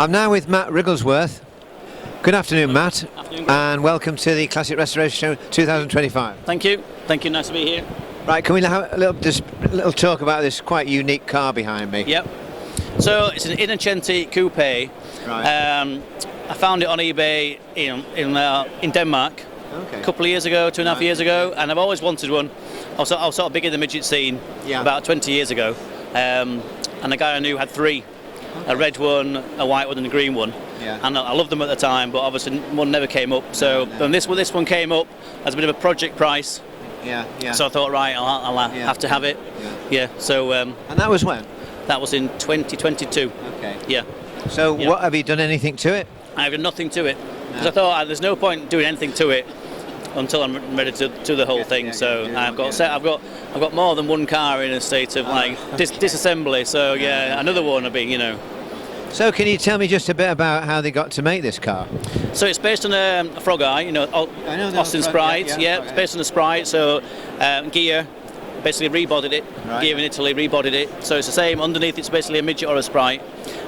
I'm now with Matt Wrigglesworth. Good afternoon, Matt. Afternoon, and welcome to the Classic Restoration Show 2025. Thank you. Nice to be here. Right, can we have a little talk about this quite unique car behind me? Yep. So it's an Innocenti Coupe. Right. I found it on eBay in Denmark Okay. a couple of years ago, 2.5 Right. years ago, and I've always wanted one. I was sort of big in the midget scene about 20 years ago, and the guy I knew had three. A red one, a white one and a green one. Yeah. And I loved them at the time, but obviously one never came up. So when this one came up as a bit of a project price. Yeah. So I thought, right, I'll have to have it. Yeah. So And that was when? that was in 2022. Okay. Yeah. So what, have you done anything to it? I've done nothing to it because I thought there's no point doing anything to it until I'm ready to do the whole thing. So I've got more than one car in a state of disassembly. So another one will be, So can you tell me just a bit about how they got to make this car? So it's based on a Frog Eye, Austin Sprite. It's based on a Sprite. So gear, basically rebodied it. Right. Gear in Italy, rebodied it. So it's the same. Underneath, it's basically a Midget or a Sprite,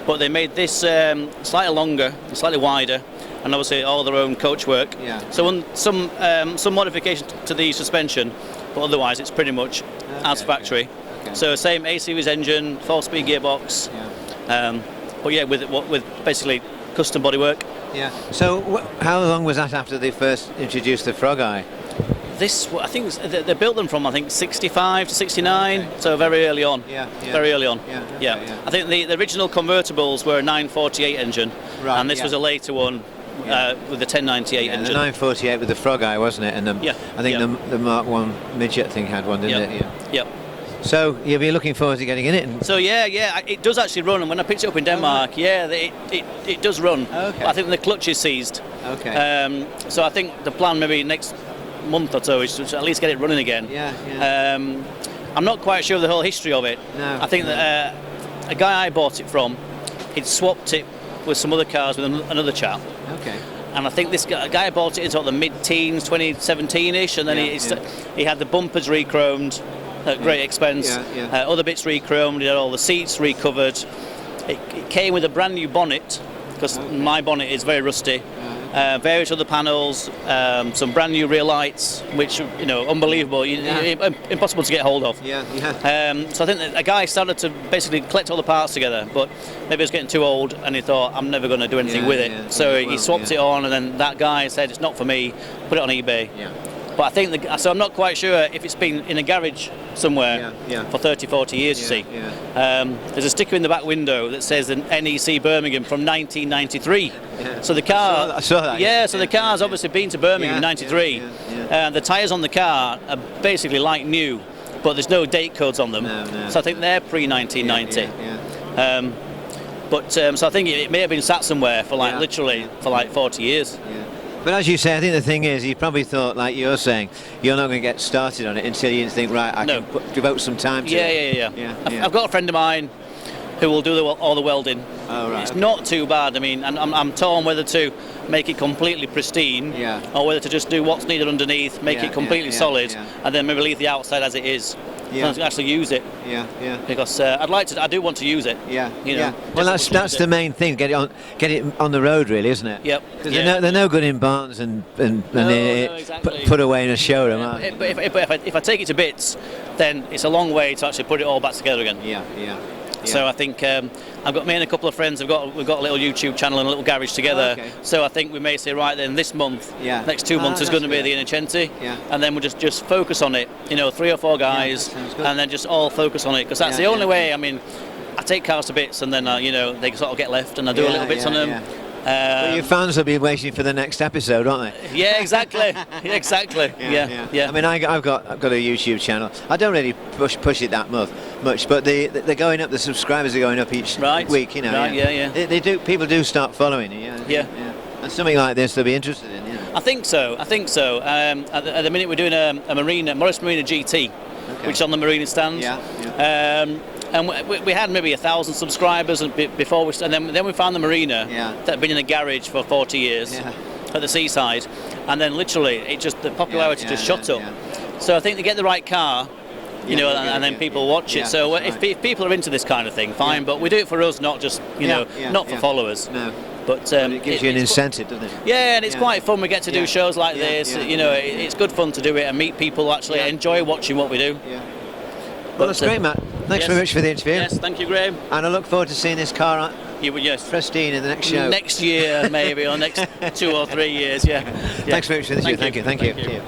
but they made this slightly longer, slightly wider, and obviously all their own coachwork. Yeah. So some modification to the suspension, but otherwise it's pretty much as factory. Okay. So same A series engine, 4-speed gearbox. Yeah. But yeah, with basically custom bodywork. Yeah. So how long was that after they first introduced the Frog Eye? I think they built them from 65 to 69, so very early on. Yeah. Very early on. Yeah. I think the original convertibles were a 948 engine, Right, and this was a later one with the 1098 The engine. 948 with the Frog Eye, wasn't it? And I think the Mark 1 Midget thing had one, didn't it? Yep. So you'll be looking forward to getting in it. So it does actually run, and when I picked it up in Denmark, it does run. Okay. I think the clutch is seized. Okay. So I think the plan maybe next month or so is to at least get it running again. Yeah. I'm not quite sure of the whole history of it. No. I think that a guy I bought it from, he'd swapped it with some other cars with another chap. Okay. And I think this guy bought it in sort of the mid-teens, 2017-ish, and then he had the bumpers re-chromed at great expense. Other bits re-chromed, he had all the seats recovered. It came with a brand new bonnet, because my bonnet is very rusty. Various other panels, some brand new rear lights, which unbelievable, impossible to get hold of. So I think that a guy started to basically collect all the parts together, but maybe he was getting too old, and he thought, I'm never going to do anything with it. So he swapped it on, and then that guy said, it's not for me, put it on eBay. But I think so I'm not quite sure if it's been in a garage somewhere for 30, 40 years. You see, there's a sticker in the back window that says an NEC Birmingham from 1993. So the car, I saw that. So the car's obviously been to Birmingham in 93. The tyres on the car are basically like new, but there's no date codes on them. So I think they're pre-1990. So I think it may have been sat somewhere for literally for 40 years. But as you say, I think the thing is, you probably thought, like you're saying, you're not going to get started on it until you think, right, I can devote some time to it. I've got a friend of mine who will do all the welding. Oh, right. It's not too bad. I mean, and I'm torn whether to make it completely pristine or whether to just do what's needed underneath, make it completely solid, and then maybe leave the outside as it is. And actually use it. Because I do want to use it. Well, that's the main thing. Get it on the road, really, isn't it? Yep. Because they're no good in barns and exactly. put away in a showroom. Aren't they? But if I take it to bits, then it's a long way to actually put it all back together again. So I think I've got me and a couple of friends. We've got a little YouTube channel and a little garage together. So I think we may say, right then, this month, next 2 months is going to be the Innocenti, and then we'll just focus on it. 3 or 4 guys, and then just all focus on it, because that's the only way. I mean, I take cars to bits, and then they sort of get left, and I do a little bits on them. But your fans will be waiting for the next episode, aren't they? Yeah, exactly. Exactly. Yeah. I mean, I've got a YouTube channel. I don't really push it that much, but they're going up. The subscribers are going up each week. They do. People do start following you. And something like this, they'll be interested in. I think so. At the minute, we're doing a Morris Marina GT, which is on the Marina stand. And we had maybe 1,000 subscribers before and then we found the Marina that had been in a garage for 40 years at the seaside, and then literally the popularity just shot up. So I think to get the right car, you know, and then people watch it. So if people are into this kind of thing, fine. But we do it for us, not just not for followers. No. But it gives you an incentive, doesn't it? Yeah, and it's quite fun. We get to do shows like this. You know, it's good fun to do it and meet people. Actually, enjoy watching what we do. Yeah. Well, that's great, Matt. Thanks very much for the interview. Yes, thank you, Graham. And I look forward to seeing this car pristine in the next show. Next year, maybe, or next 2 or 3 years. Yeah. Thanks very much for the interview. Thank you.